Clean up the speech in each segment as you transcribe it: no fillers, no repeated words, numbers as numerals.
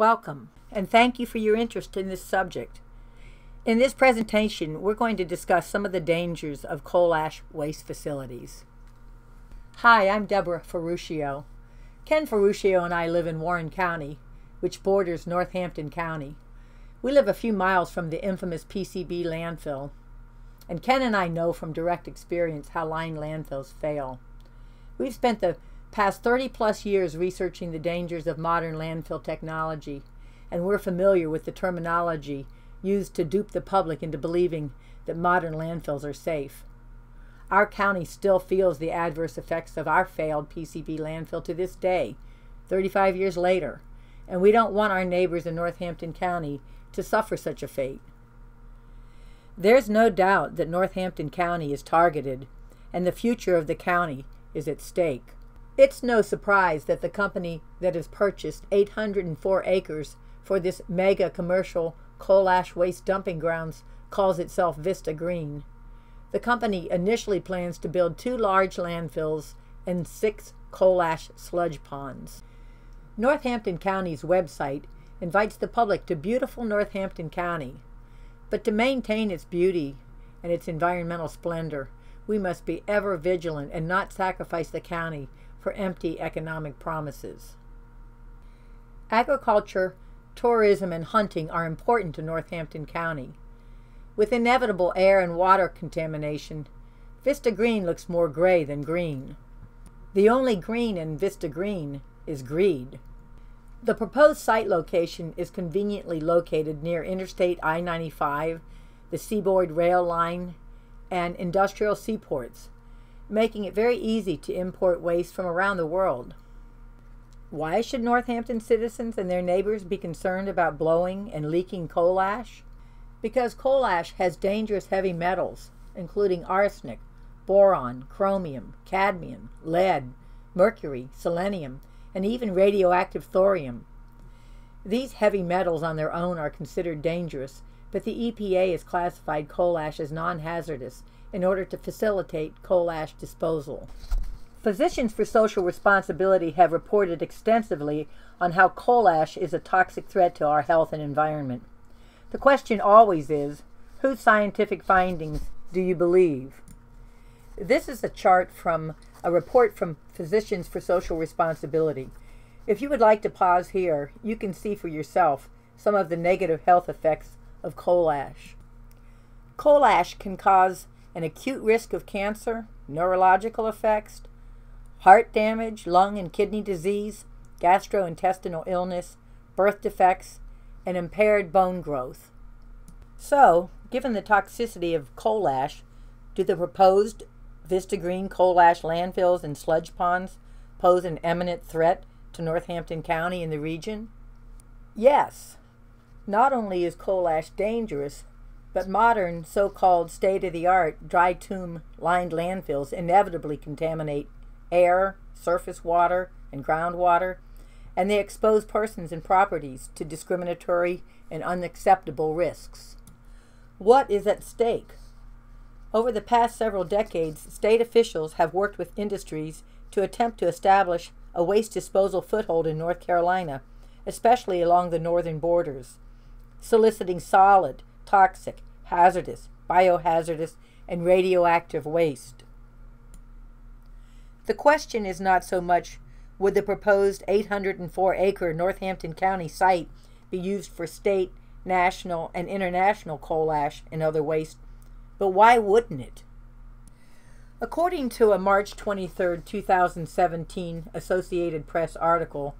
Welcome, and thank you for your interest in this subject. In this presentation, we're going to discuss some of the dangers of coal ash waste facilities. Hi, I'm Deborah Ferruccio. Ken Ferruccio and I live in Warren County, which borders Northampton County. We live a few miles from the infamous PCB landfill, and Ken and I know from direct experience how lined landfills fail. We've spent the past 30-plus years researching the dangers of modern landfill technology, and we're familiar with the terminology used to dupe the public into believing that modern landfills are safe. Our county still feels the adverse effects of our failed PCB landfill to this day, 35 years later, and we don't want our neighbors in Northampton County to suffer such a fate. There's no doubt that Northampton County is targeted, and the future of the county is at stake. It's no surprise that the company that has purchased 804 acres for this mega commercial coal ash waste dumping grounds calls itself Vista Green. The company initially plans to build 2 large landfills and 6 coal ash sludge ponds. Northampton County's website invites the public to beautiful Northampton County, but to maintain its beauty and its environmental splendor, we must be ever vigilant and not sacrifice the county for empty economic promises. Agriculture, tourism, and hunting are important to Northampton County. With inevitable air and water contamination, Vista Green looks more gray than green. The only green in Vista Green is greed. The proposed site location is conveniently located near Interstate I-95, the Seaboard Rail Line, and industrial seaports, making it very easy to import waste from around the world. Why should Northampton citizens and their neighbors be concerned about blowing and leaking coal ash? Because coal ash has dangerous heavy metals, including arsenic, boron, chromium, cadmium, lead, mercury, selenium, and even radioactive thorium. These heavy metals on their own are considered dangerous, but the EPA has classified coal ash as non-hazardous in order to facilitate coal ash disposal. Physicians for Social Responsibility have reported extensively on how coal ash is a toxic threat to our health and environment. The question always is, whose scientific findings do you believe? This is a chart from a report from Physicians for Social Responsibility. If you would like to pause here, you can see for yourself some of the negative health effects of coal ash. Coal ash can cause an acute risk of cancer, neurological effects, heart damage, lung and kidney disease, gastrointestinal illness, birth defects, and impaired bone growth. So, given the toxicity of coal ash, do the proposed Vista Green coal ash landfills and sludge ponds pose an imminent threat to Northampton County and the region? Yes. Not only is coal ash dangerous, but modern so-called state-of-the-art dry tomb lined landfills inevitably contaminate air, surface water, and groundwater, and they expose persons and properties to discriminatory and unacceptable risks. What is at stake? Over the past several decades, state officials have worked with industries to attempt to establish a waste disposal foothold in North Carolina, especially along the northern borders, soliciting solid, toxic, hazardous, biohazardous, and radioactive waste. The question is not so much would the proposed 804-acre Northampton County site be used for state, national, and international coal ash and other waste, but why wouldn't it? According to a March 23, 2017 Associated Press article,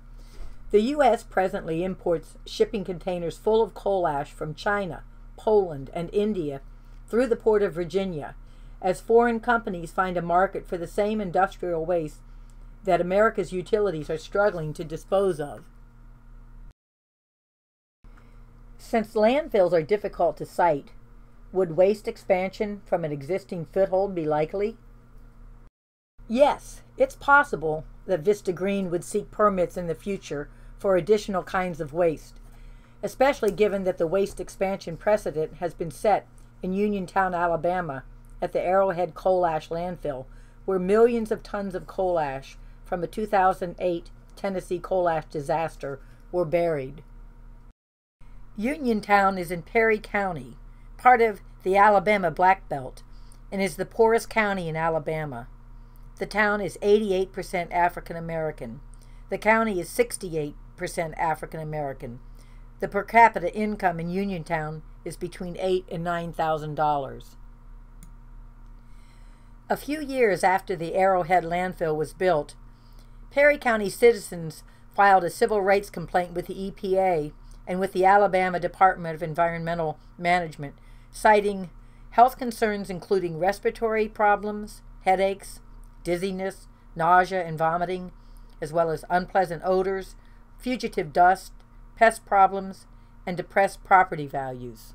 the U.S. presently imports shipping containers full of coal ash from China, Poland, and India through the Port of Virginia, as foreign companies find a market for the same industrial waste that America's utilities are struggling to dispose of. Since landfills are difficult to site, would waste expansion from an existing foothold be likely? Yes, it's possible that Vista Green would seek permits in the future for additional kinds of waste, especially given that the waste expansion precedent has been set in Uniontown, Alabama, at the Arrowhead coal ash landfill, where millions of tons of coal ash from a 2008 Tennessee coal ash disaster were buried. Uniontown is in Perry County, part of the Alabama Black Belt, and is the poorest county in Alabama. The town is 88% African American. The county is 68% African American. The per capita income in Uniontown is between $8,000 and $9,000. A few years after the Arrowhead landfill was built, Perry County citizens filed a civil rights complaint with the EPA and with the Alabama Department of Environmental Management, citing health concerns including respiratory problems, headaches, dizziness, nausea and vomiting, as well as unpleasant odors, fugitive dust, pest problems, and depressed property values.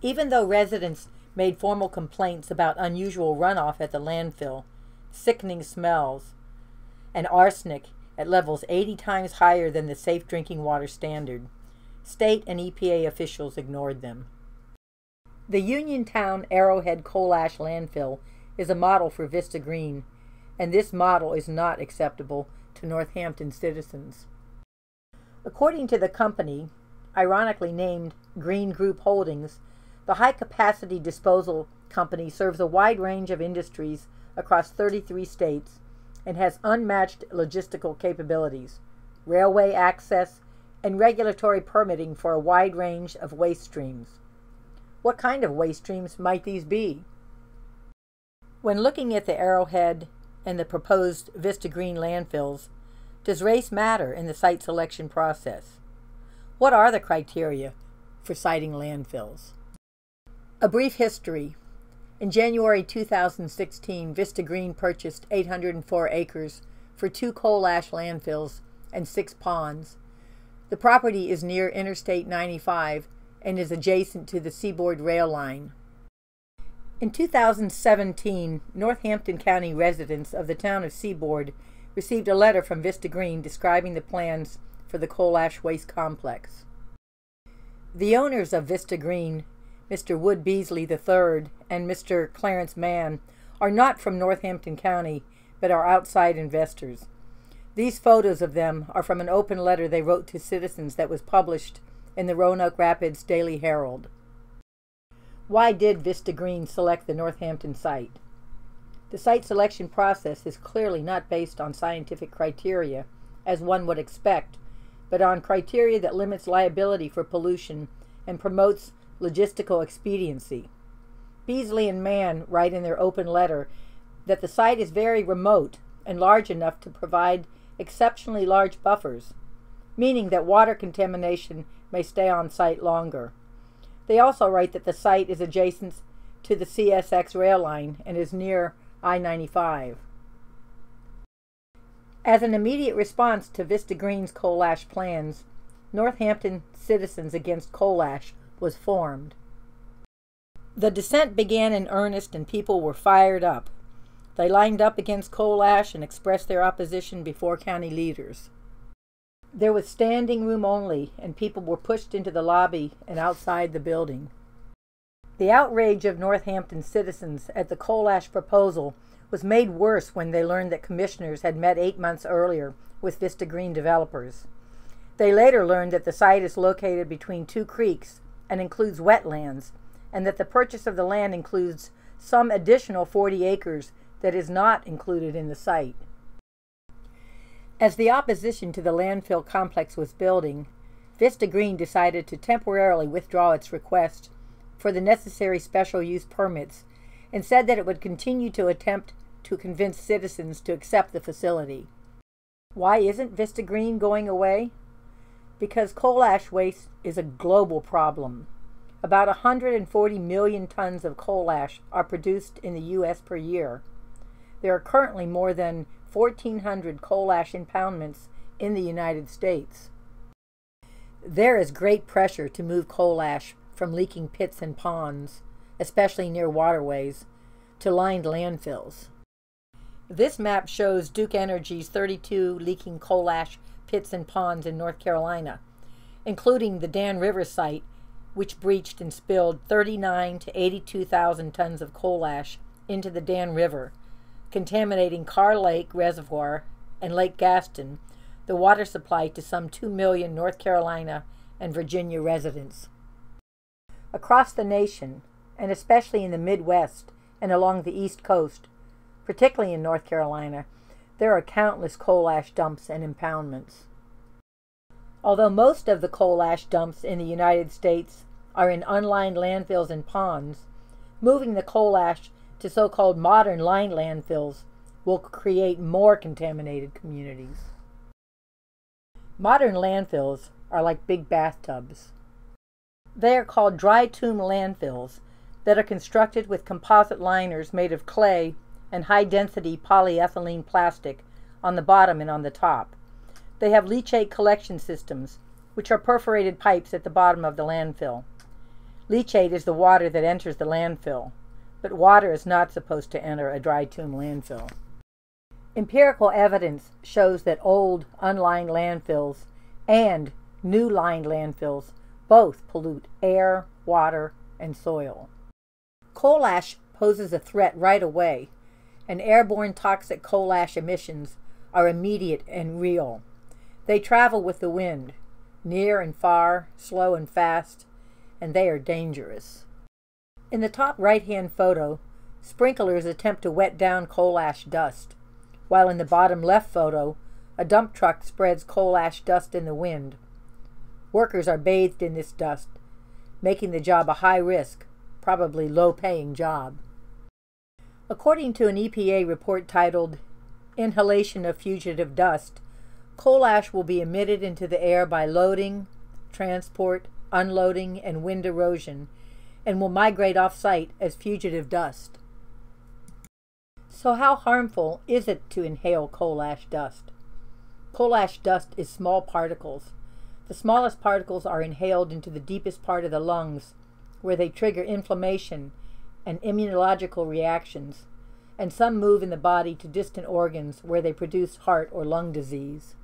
Even though residents made formal complaints about unusual runoff at the landfill, sickening smells, and arsenic at levels 80 times higher than the safe drinking water standard, state and EPA officials ignored them. The Uniontown Arrowhead coal ash landfill is a model for Vista Green, and this model is not acceptable to Northampton citizens. According to the company, ironically named Green Group Holdings, the high-capacity disposal company serves a wide range of industries across 33 states and has unmatched logistical capabilities, railway access, and regulatory permitting for a wide range of waste streams. What kind of waste streams might these be? When looking at the Arrowhead and the proposed Vista Green landfills, does race matter in the site selection process? What are the criteria for siting landfills? A brief history. In January 2016, Vista Green purchased 804 acres for 2 coal ash landfills and 6 ponds. The property is near Interstate 95 and is adjacent to the Seaboard Rail Line. In 2017, Northampton County residents of the town of Seaboard received a letter from Vista Green describing the plans for the coal ash waste complex. The owners of Vista Green, Mr. Wood Beasley III and Mr. Clarence Mann, are not from Northampton County, but are outside investors. These photos of them are from an open letter they wrote to citizens that was published in the Roanoke Rapids Daily Herald. Why did Vista Green select the Northampton site? The site selection process is clearly not based on scientific criteria, as one would expect, but on criteria that limits liability for pollution and promotes logistical expediency. Beasley and Mann write in their open letter that the site is very remote and large enough to provide exceptionally large buffers, meaning that water contamination may stay on site longer. They also write that the site is adjacent to the CSX rail line and is near I-95. As an immediate response to Vista Green's coal ash plans, Northampton Citizens Against Coal Ash was formed. The dissent began in earnest and people were fired up. They lined up against coal ash and expressed their opposition before county leaders. There was standing room only, and people were pushed into the lobby and outside the building. The outrage of Northampton citizens at the coal ash proposal was made worse when they learned that commissioners had met 8 months earlier with Vista Green developers. They later learned that the site is located between 2 creeks and includes wetlands, and that the purchase of the land includes some additional 40 acres that is not included in the site. As the opposition to the landfill complex was building, Vista Green decided to temporarily withdraw its request for the necessary special use permits and said that it would continue to attempt to convince citizens to accept the facility. Why isn't Vista Green going away? Because coal ash waste is a global problem. About 140 million tons of coal ash are produced in the U.S. per year. There are currently more than 1,400 coal ash impoundments in the United States. There is great pressure to move coal ash from leaking pits and ponds, especially near waterways, to lined landfills. This map shows Duke Energy's 32 leaking coal ash pits and ponds in North Carolina, including the Dan River site, which breached and spilled 39 to 82,000 tons of coal ash into the Dan River, contaminating Carr Lake Reservoir and Lake Gaston, the water supply to some 2 million North Carolina and Virginia residents. Across the nation, and especially in the Midwest and along the East Coast, particularly in North Carolina, there are countless coal ash dumps and impoundments. Although most of the coal ash dumps in the United States are in unlined landfills and ponds, moving the coal ash to so-called modern lined landfills will create more contaminated communities. Modern landfills are like big bathtubs. They are called dry tomb landfills that are constructed with composite liners made of clay and high-density polyethylene plastic on the bottom and on the top. They have leachate collection systems, which are perforated pipes at the bottom of the landfill. Leachate is the water that enters the landfill, but water is not supposed to enter a dry tomb landfill. Empirical evidence shows that old, unlined landfills and new lined landfills both pollute air, water, and soil. Coal ash poses a threat right away, and airborne toxic coal ash emissions are immediate and real. They travel with the wind, near and far, slow and fast, and they are dangerous. In the top right-hand photo, sprinklers attempt to wet down coal ash dust, while in the bottom left photo, a dump truck spreads coal ash dust in the wind. Workers are bathed in this dust, making the job a high-risk, probably low-paying job. According to an EPA report titled Inhalation of Fugitive Dust, coal ash will be emitted into the air by loading, transport, unloading, and wind erosion, and will migrate off-site as fugitive dust. So how harmful is it to inhale coal ash dust? Coal ash dust is small particles. The smallest particles are inhaled into the deepest part of the lungs, where they trigger inflammation and immunological reactions, and some move in the body to distant organs where they produce heart or lung disease.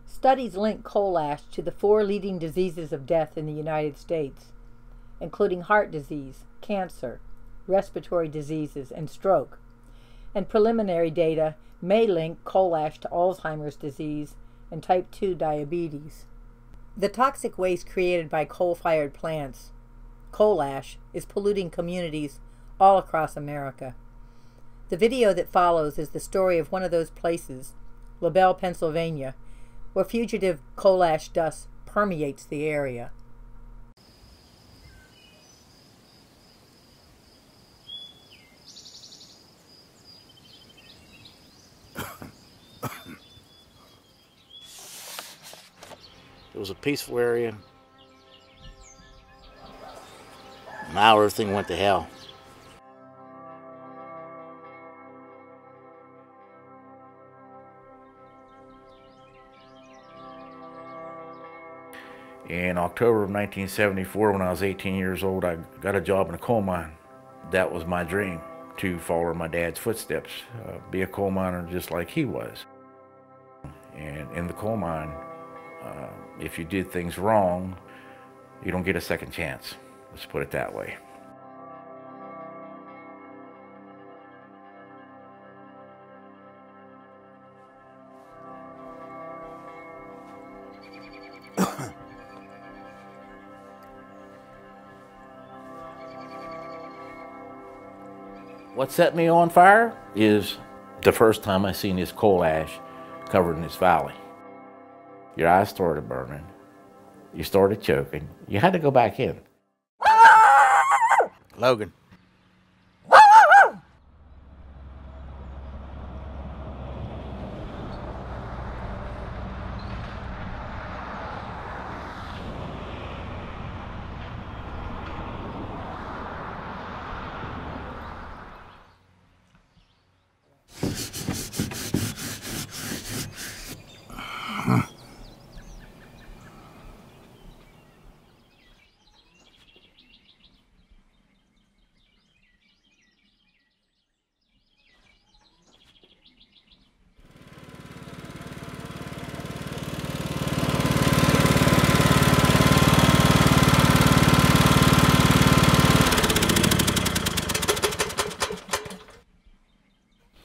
Studies link coal ash to the 4 leading diseases of death in the United States, including heart disease, cancer, respiratory diseases, and stroke, and preliminary data may link coal ash to Alzheimer's disease and type 2 diabetes. The toxic waste created by coal-fired plants, coal ash, is polluting communities all across America. The video that follows is the story of one of those places, LaBelle, Pennsylvania, where fugitive coal ash dust permeates the area. It was a peaceful area. Now everything went to hell. In October of 1974, when I was 18 years old, I got a job in a coal mine. That was my dream, to follow my dad's footsteps, be a coal miner just like he was. And in the coal mine, if you did things wrong, you don't get a second chance. Let's put it that way. What set me on fire is the first time I seen this coal ash covered in this valley. Your eyes started burning. You started choking. You had to go back in. Logan.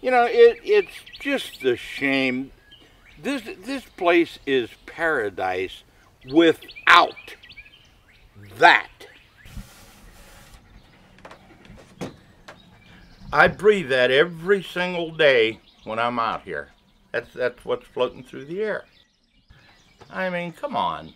You know, it's just a shame This place is paradise without that. I breathe that every single day when I'm out here. That's what's floating through the air. I mean, come on.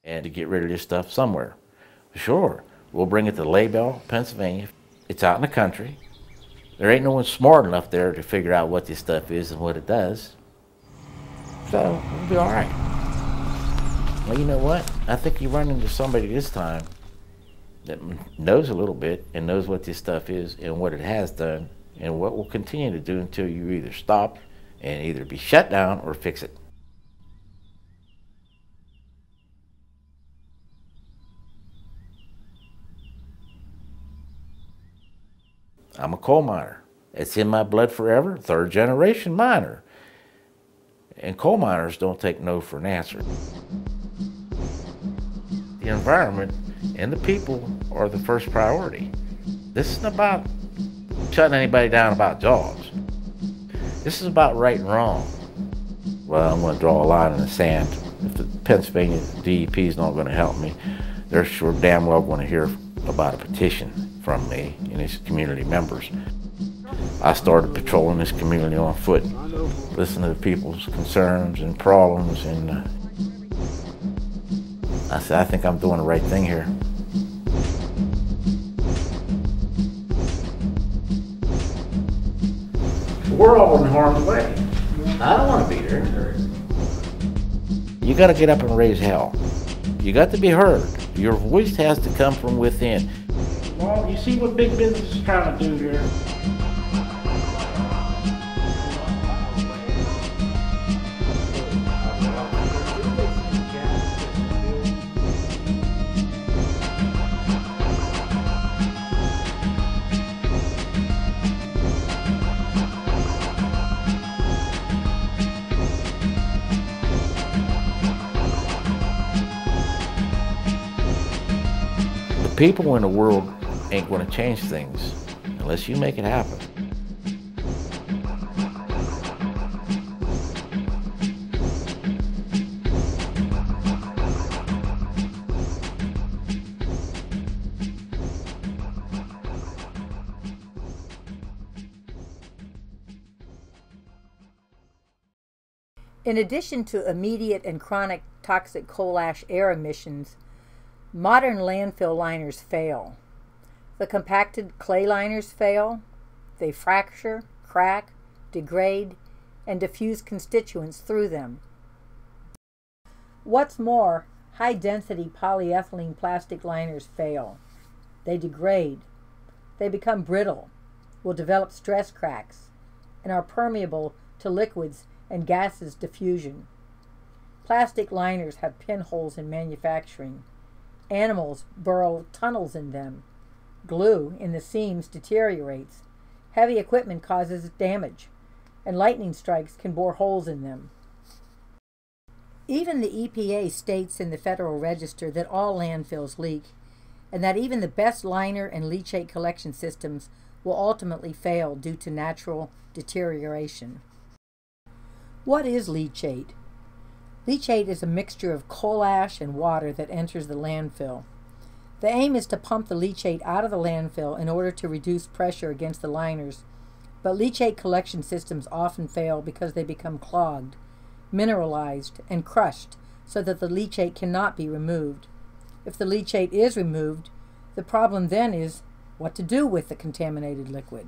And to get rid of this stuff somewhere. Sure, we'll bring it to Laybell, Pennsylvania. It's out in the country. There ain't no one smart enough there to figure out what this stuff is and what it does. So, we'll be all right. Well, you know what? I think you run into somebody this time that knows a little bit and knows what this stuff is and what it has done and what will continue to do until you either stop and either be shut down or fix it. I'm a coal miner. It's in my blood forever, third generation miner. And coal miners don't take no for an answer. The environment and the people are the first priority. This isn't about shutting anybody down about jobs. This is about right and wrong. Well, I'm going to draw a line in the sand. If the Pennsylvania DEP is not going to help me, they're sure damn well going to hear about a petition from me and his community members. I started patrolling this community on foot, listening to people's concerns and problems, and I said, I think I'm doing the right thing here. We're all in harm's way. I don't want to be there. You got to get up and raise hell. You got to be heard. Your voice has to come from within. Well, you see what big business is trying to do here? The people in the world ain't going to change things unless you make it happen. In addition to immediate and chronic toxic coal ash air emissions, modern landfill liners fail. The compacted clay liners fail. They fracture, crack, degrade, and diffuse constituents through them. What's more, high-density polyethylene plastic liners fail. They degrade. They become brittle, will develop stress cracks, and are permeable to liquids and gases diffusion. Plastic liners have pinholes in manufacturing. Animals burrow tunnels in them. Glue in the seams deteriorates. Heavy equipment causes damage, and lightning strikes can bore holes in them. Even the EPA states in the Federal Register that all landfills leak, and that even the best liner and leachate collection systems will ultimately fail due to natural deterioration. What is leachate? Leachate is a mixture of coal ash and water that enters the landfill. The aim is to pump the leachate out of the landfill in order to reduce pressure against the liners, but leachate collection systems often fail because they become clogged, mineralized, and crushed so that the leachate cannot be removed. If the leachate is removed, the problem then is what to do with the contaminated liquid.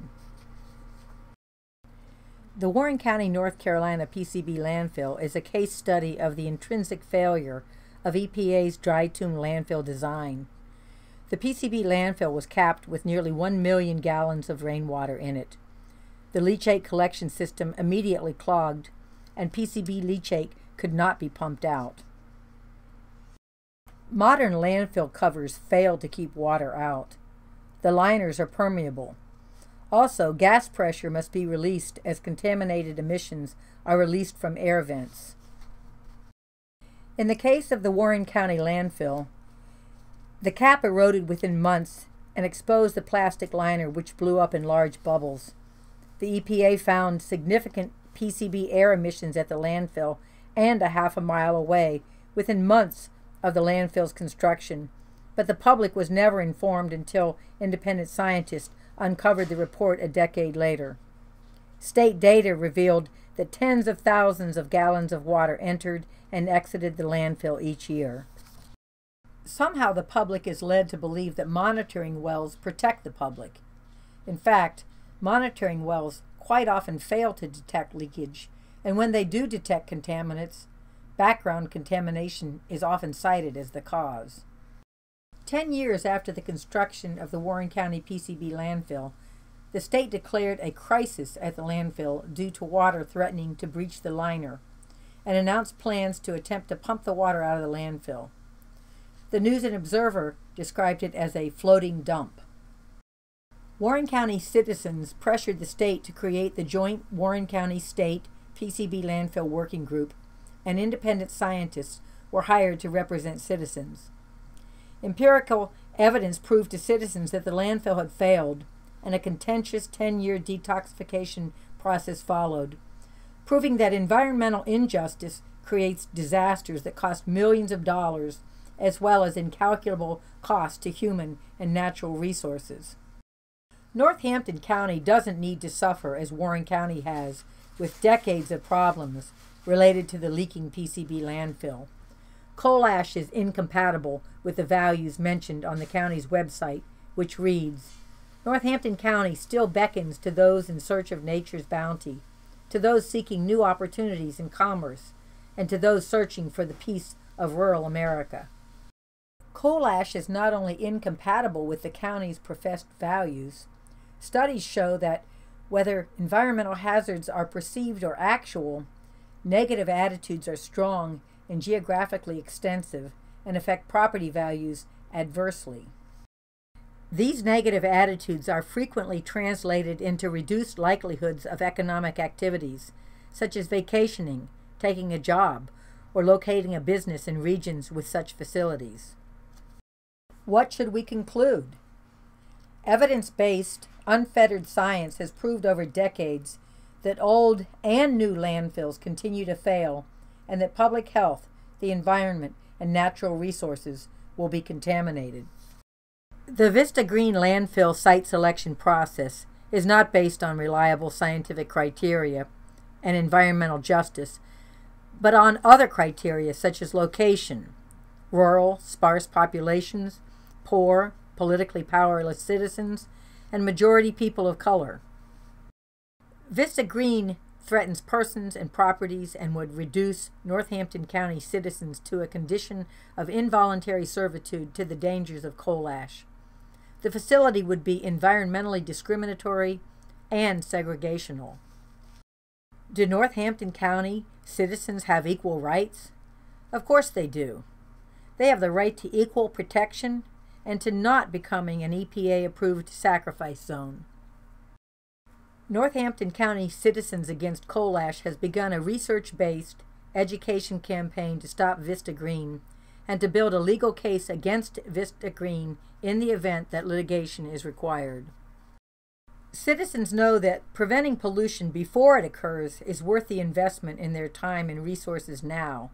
The Warren County, North Carolina PCB landfill is a case study of the intrinsic failure of EPA's dry tomb landfill design. The PCB landfill was capped with nearly 1 million gallons of rainwater in it. The leachate collection system immediately clogged, and PCB leachate could not be pumped out. Modern landfill covers fail to keep water out. The liners are permeable. Also, gas pressure must be released as contaminated emissions are released from air vents. In the case of the Warren County landfill, the cap eroded within months and exposed the plastic liner, which blew up in large bubbles. The EPA found significant PCB air emissions at the landfill and a half a mile away within months of the landfill's construction, but the public was never informed until independent scientists uncovered the report a decade later. State data revealed that tens of thousands of gallons of water entered and exited the landfill each year. Somehow the public is led to believe that monitoring wells protect the public. In fact, monitoring wells quite often fail to detect leakage, and when they do detect contaminants, background contamination is often cited as the cause. 10 years after the construction of the Warren County PCB landfill, the state declared a crisis at the landfill due to water threatening to breach the liner, and announced plans to attempt to pump the water out of the landfill. The News and Observer described it as a floating dump. Warren County citizens pressured the state to create the joint Warren County State PCB Landfill Working Group, and independent scientists were hired to represent citizens. Empirical evidence proved to citizens that the landfill had failed, and a contentious 10-year detoxification process followed, proving that environmental injustice creates disasters that cost millions of dollars, as well as incalculable costs to human and natural resources. Northampton County doesn't need to suffer as Warren County has, with decades of problems related to the leaking PCB landfill. Coal ash is incompatible with the values mentioned on the county's website, which reads, "Northampton County still beckons to those in search of nature's bounty, to those seeking new opportunities in commerce, and to those searching for the peace of rural America." Coal ash is not only incompatible with the county's professed values. Studies show that whether environmental hazards are perceived or actual, negative attitudes are strong and geographically extensive and affect property values adversely. These negative attitudes are frequently translated into reduced likelihoods of economic activities, such as vacationing, taking a job, or locating a business in regions with such facilities. What should we conclude? Evidence-based, unfettered science has proved over decades that old and new landfills continue to fail, and that public health, the environment, and natural resources will be contaminated. The Vista Green landfill site selection process is not based on reliable scientific criteria and environmental justice, but on other criteria such as location, rural, sparse populations, poor, politically powerless citizens, and majority people of color. Vista Green threatens persons and properties and would reduce Northampton County citizens to a condition of involuntary servitude to the dangers of coal ash. The facility would be environmentally discriminatory and segregational. Do Northampton County citizens have equal rights? Of course they do. They have the right to equal protection and to not becoming an EPA-approved sacrifice zone. Northampton County Citizens Against Coal Ash has begun a research-based education campaign to stop Vista Green and to build a legal case against Vista Green in the event that litigation is required. Citizens know that preventing pollution before it occurs is worth the investment in their time and resources now.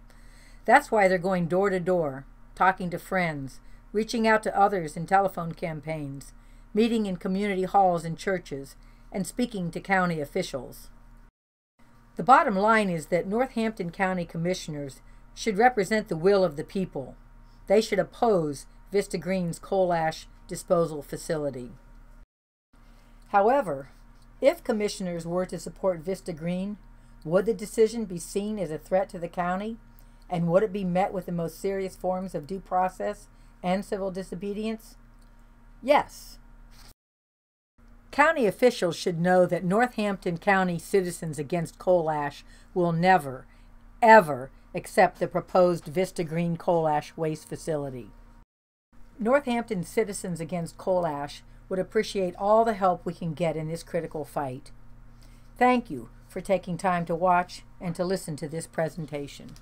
That's why they're going door to door, talking to friends, reaching out to others in telephone campaigns, meeting in community halls and churches, and speaking to county officials. The bottom line is that Northampton County Commissioners should represent the will of the people. They should oppose Vista Green's coal ash disposal facility. However, if commissioners were to support Vista Green, would the decision be seen as a threat to the county? And would it be met with the most serious forms of due process and civil disobedience? Yes. County officials should know that Northampton County Citizens Against Coal Ash will never, ever accept the proposed Vista Green coal ash waste facility. Northampton Citizens Against Coal Ash would appreciate all the help we can get in this critical fight. Thank you for taking time to watch and to listen to this presentation.